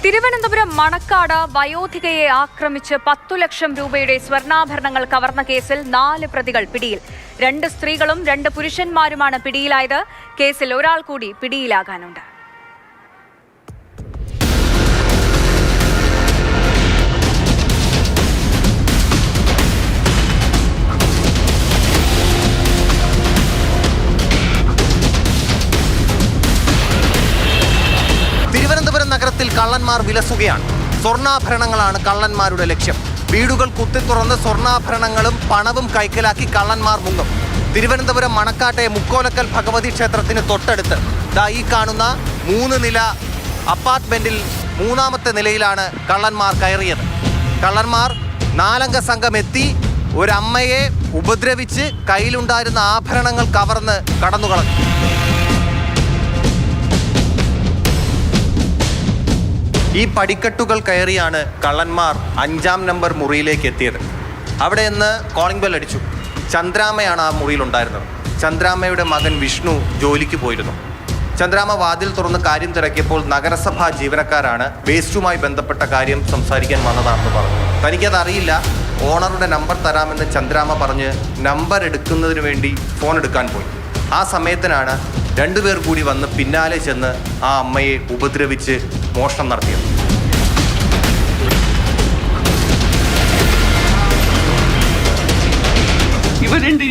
തിരുവനന്തപുരം മണക്കാട് വയോധികയെ ആക്രമിച്ച് 10 ലക്ഷം രൂപയുടെ സ്വർണ്ണാഭരണങ്ങൾ കവർന്ന കേസിൽ 4 പ്രതികൾ പിടിയിൽ. 2 സ്ത്രീകളും 2 പുരുഷന്മാരുമാണ് പിടിയിലായത്. കേസിൽ ഒരാൾ കൂടി പിടിയിലാകാനുണ്ട്. തിരുവനന്തപുരം നഗരത്തിൽ കള്ളന്മാർ വിലസുകയാണ്. സ്വർണ്ണാഭരണങ്ങളാണ് കള്ളന്മാരുടെ ലക്ഷ്യം. വീടുകൾ കുത്തിത്തുറന്ന് സ്വർണ്ണാഭരണങ്ങളും പണവും കൈക്കലാക്കി കള്ളന്മാർ മുങ്ങും. തിരുവനന്തപുരം മണക്കാട്ടെ മുക്കോലക്കൽ ഭഗവതി ക്ഷേത്രത്തിന് തൊട്ടടുത്ത് ഈ കാണുന്ന 3 നില അപ്പാർട്ട്മെന്റിൽ 3ാമത്തെ നിലയിലാണ് കള്ളന്മാർ കയറിയത്. കള്ളന്മാർ 4 അംഗ സംഘം എത്തി ഒരമ്മയെ ഉപദ്രവിച്ച് കയ്യിലുണ്ടായിരുന്ന ആഭരണങ്ങൾ കവർന്ന് കടന്നുകളഞ്ഞു. ഈ പടിക്കെട്ടുകൾ കയറിയാണ് കള്ളന്മാർ 5ാം നമ്പർ മുറിയിലേക്ക് എത്തിയത്. അവിടെ നിന്ന് കോളിംഗ് ബെൽ അടിച്ചു. ചന്ദ്രാമ്മയാണ് ആ മുറിയിലുണ്ടായിരുന്നത്. ചന്ദ്രാമ്മയുടെ മകൻ വിഷ്ണു ജോലിക്ക് പോയിരുന്നു. ചന്ദ്രാമ്മ വാതിൽ തുറന്ന് കാര്യം തിരക്കിയപ്പോൾ നഗരസഭാ ജീവനക്കാരാണ് വേസ്റ്റുമായി ബന്ധപ്പെട്ട കാര്യം സംസാരിക്കാൻ വന്നതാണെന്ന് പറഞ്ഞു. തനിക്കതറിയില്ല. ഓണറുടെ നമ്പർ തരാമെന്ന് ചന്ദ്രാമ്മ പറഞ്ഞ് നമ്പർ എടുക്കുന്നതിന് വേണ്ടി ഫോൺ എടുക്കാൻ പോയി. ആ സമയത്തിനാണ് 2 പേർ കൂടി വന്ന് പിന്നാലെ ചെന്ന് ആ അമ്മയെ ഉപദ്രവിച്ച് മോഷണം നടത്തിയത്.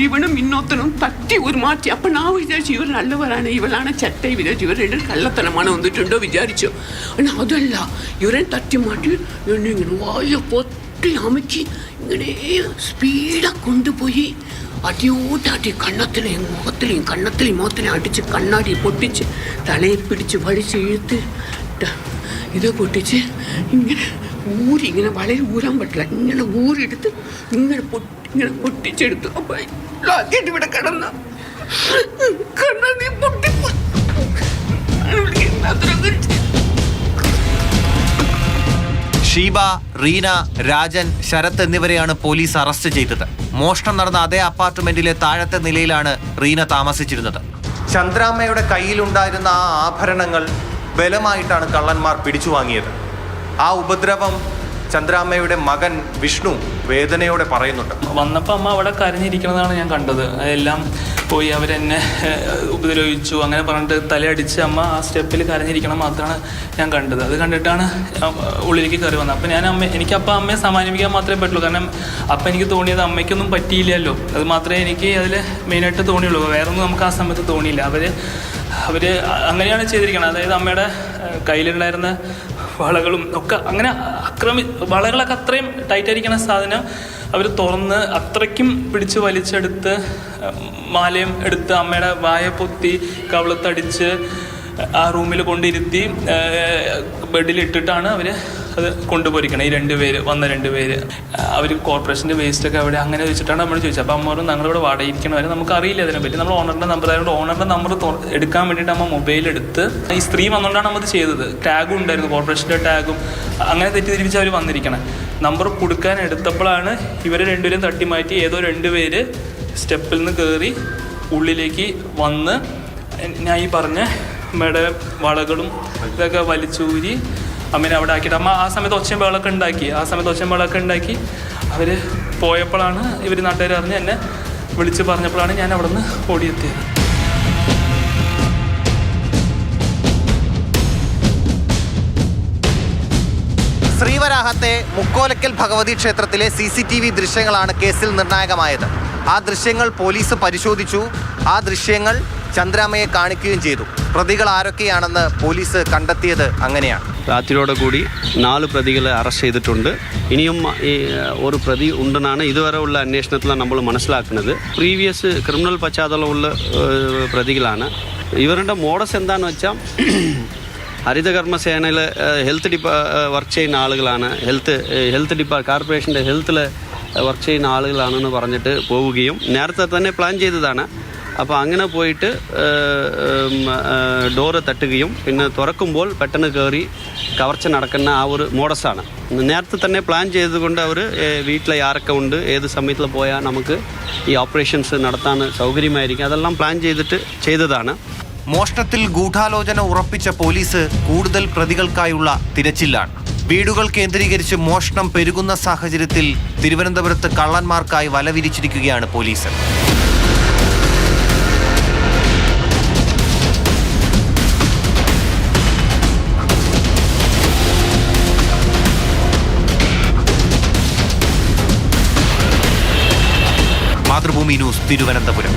ഇവനും ഇന്നൊത്തനും തട്ടി ഒരു മാറ്റി. അപ്പം ഞാൻ വിചാരിച്ചു ഇവർ നല്ലവരാണ്, ഇവളാണ് ചട്ട വിചാരിച്ചു. ഇവർ 2 കള്ളത്തനമാണ് വന്നിട്ടുണ്ടോ വിചാരിച്ചു. അതല്ല, ഇവരെ തട്ടി മാറ്റി ഇങ്ങനെ വായ പൊട്ടി അമക്കി ഇങ്ങനെ സ്പീഡാ കൊണ്ടുപോയി അടിയോട്ടാട്ടി കണ്ണത്തിലെയും മുഖത്തിലെയും അടിച്ച് കണ്ണാടി പൊട്ടിച്ച് തലയെ പിടിച്ച് വലിച്ച് ഇഴുത്ത് ഇത് പൊട്ടിച്ച് ഇങ്ങനെ ഇങ്ങനെ വളരെ ഊരാൻ പറ്റില്ല, ഇങ്ങനെ ഊരെടുത്ത് ഇങ്ങനെ പൊട്ടിച്ചെടുത്തു. അപ്പം ആദ്യമായിട്ട് ഇവിടെ കിടന്ന കണ്ണാടി പൊട്ടിപ്പോയി. ഷീബ, റീന, രാജൻ, ശരത് എന്നിവരെയാണ് പോലീസ് അറസ്റ്റ് ചെയ്തത്. മോഷണം നടന്ന അതേ അപ്പാർട്ട്മെന്റിലെ താഴത്തെ നിലയിലാണ് റീന താമസിച്ചിരുന്നത്. ചന്ദ്രാമ്മയുടെ കയ്യിലുണ്ടായിരുന്ന ആ ആഭരണങ്ങൾ ബലമായിട്ടാണ് കള്ളന്മാർ പിടിച്ചു വാങ്ങിയത്. ആ ഉപദ്രവം ചന്ദ്രാമ്മയുടെ മകൻ വിഷ്ണു വേദനയോടെ പറയുന്നുണ്ട്. വന്നപ്പോൾ അമ്മ അവിടെ കരഞ്ഞിരിക്കുന്നതാണ് ഞാൻ കണ്ടത്. അതെല്ലാം പോയി അവരെന്നെ ഉപദ്രവിച്ചു അങ്ങനെ പറഞ്ഞിട്ട് തലയടിച്ച് അമ്മ ആ സ്റ്റെപ്പിൽ കരഞ്ഞിരിക്കണം മാത്രമാണ് ഞാൻ കണ്ടത്. അത് കണ്ടിട്ടാണ് ഉള്ളിലേക്ക് കയറി വന്നത്. അപ്പോൾ എനിക്കപ്പോൾ അമ്മയെ സമാനിപ്പിക്കാൻ മാത്രമേ പറ്റുള്ളൂ. കാരണം അപ്പം എനിക്ക് തോന്നിയത് അമ്മയ്ക്കൊന്നും പറ്റിയില്ലല്ലോ, അത് മാത്രമേ എനിക്ക് അതിൽ മെയിനായിട്ട് തോന്നിയുള്ളൂ. വേറൊന്നും നമുക്ക് ആ സമയത്ത് തോന്നിയില്ല. അവർ അങ്ങനെയാണ് ചെയ്തിരിക്കുന്നത്. അതായത് അമ്മയുടെ കയ്യിലുണ്ടായിരുന്ന വളകളും ഒക്കെ അങ്ങനെ വളകളൊക്കെ അത്രയും ടൈറ്റായിരിക്കുന്ന സാധനം അവർ തുറന്ന് അത്രയ്ക്കും പിടിച്ച് വലിച്ചെടുത്ത് മാലയും എടുത്ത് അമ്മയുടെ വായ പൊത്തി കവളത്തടിച്ച് ആ റൂമിൽ കൊണ്ടിരുത്തി ബെഡിലിട്ടിട്ടാണ് അവർ അത് കൊണ്ടുപോയിരിക്കണം. ഈ 2 പേര് വന്ന 2 പേര് അവർ കോർപ്പറേഷൻ്റെ വേസ്റ്റൊക്കെ അവിടെ അങ്ങനെ വെച്ചിട്ടാണ് നമ്മൾ ചോദിച്ചത്. അപ്പോൾ അമ്മ പറഞ്ഞു ഞങ്ങളിവിടെ വാടകയിരിക്കണവരെ നമുക്കറിയില്ല അതിനെപ്പറ്റി. നമ്മൾ ഓണറിൻ്റെ നമ്പർ ആയതുകൊണ്ട് ഓണറിൻ്റെ നമ്പർ എടുക്കാൻ വേണ്ടിയിട്ട് അമ്മ മൊബൈലെടുത്ത് ഈ സ്ത്രീ വന്നുകൊണ്ടാണ് നമ്മൾ ചെയ്തത്. ടാഗും ഉണ്ടായിരുന്നു, കോർപ്പറേഷൻ്റെ ടാഗും. അങ്ങനെ തെറ്റിദ്ധരിപ്പിച്ച് അവർ വന്നിരിക്കണം. നമ്പർ കൊടുക്കാൻ എടുത്തപ്പോഴാണ് ഇവർ 2 പേരും തട്ടി മാറ്റി ഏതോ 2 പേര് സ്റ്റെപ്പിൽ നിന്ന് കയറി ഉള്ളിലേക്ക് വന്ന് ഞാൻ ഈ പറഞ്ഞ അമ്മയുടെ വളകളും ഇതൊക്കെ വലിച്ചൂരി അമ്മേനെ അവിടെ ആക്കിയിട്ട് അമ്മ ആ സമയത്ത് ഒച്ചയും ബഹളമൊക്കെ ഉണ്ടാക്കി അവർ പോയപ്പോഴാണ് ഇവർ നാട്ടുകാർ അറിഞ്ഞ് എന്നെ വിളിച്ച് പറഞ്ഞപ്പോഴാണ് ഞാൻ അവിടെ നിന്ന് ഓടിയെത്തിയത്. ശ്രീവരാഹത്തെ മുക്കോലക്കൽ ഭഗവതി ക്ഷേത്രത്തിലെ CCTV ദൃശ്യങ്ങളാണ് കേസിൽ നിർണായകമായത്. ആ ദൃശ്യങ്ങൾ പോലീസ് പരിശോധിച്ചു. ആ ദൃശ്യങ്ങൾ ചന്ദ്രാമ്മയെ കാണിക്കുകയും ചെയ്തു. പ്രതികൾ ആരൊക്കെയാണെന്ന് പോലീസ് കണ്ടെത്തിയത് അങ്ങനെയാണ്. രാത്രിയോടെ കൂടി 4 പ്രതികളെ അറസ്റ്റ് ചെയ്തിട്ടുണ്ട്. ഇനിയും ഒരു പ്രതി ഉണ്ടെന്നാണ് ഇതുവരെ ഉള്ള അന്വേഷണത്തിൽ നമ്മൾ മനസ്സിലാക്കുന്നത്. പ്രീവിയസ് ക്രിമിനൽ പശ്ചാത്തലമുള്ള പ്രതികളാണ്. ഇവരുടെ മോഡസ് എന്താണെന്ന് വെച്ചാൽ ഹരിതകർമ്മസേനയിൽ ഹെൽത്ത് വർക്ക് ചെയ്യുന്ന ആളുകളാണ്, കോർപ്പറേഷൻ്റെ ഹെൽത്തിൽ വർക്ക് ചെയ്യുന്ന ആളുകളാണെന്ന് പറഞ്ഞിട്ട് പോവുകയും നേരത്തെ തന്നെ പ്ലാൻ ചെയ്തതാണ്. അപ്പോൾ അങ്ങനെ പോയിട്ട് ഡോറ് തട്ടുകയും പിന്നെ തുറക്കുമ്പോൾ പെട്ടെന്ന് കയറി കവർച്ച നടക്കുന്ന ആ ഒരു മോഡസാണ്. നേരത്തെ തന്നെ പ്ലാൻ ചെയ്തുകൊണ്ട് അവർ വീട്ടിലെ ആരൊക്കെ ഉണ്ട്, ഏത് സമയത്തിൽ പോയാൽ നമുക്ക് ഈ ഓപ്പറേഷൻസ് നടത്താൻ സൗകര്യമായിരിക്കും, അതെല്ലാം പ്ലാൻ ചെയ്തിട്ട് ചെയ്തതാണ്. മോഷണത്തിൽ ഗൂഢാലോചന ഉറപ്പിച്ച പോലീസ് കൂടുതൽ പ്രതികൾക്കായുള്ള തിരച്ചിലാണ്. വീടുകൾ കേന്ദ്രീകരിച്ച് മോഷണം പെരുകുന്ന സാഹചര്യത്തിൽ തിരുവനന്തപുരത്ത് കള്ളന്മാർക്കായി വല വിരിച്ചിരിക്കുകയാണ് പോലീസ്. മാതൃഭൂമി ന്യൂസ്, തിരുവനന്തപുരം.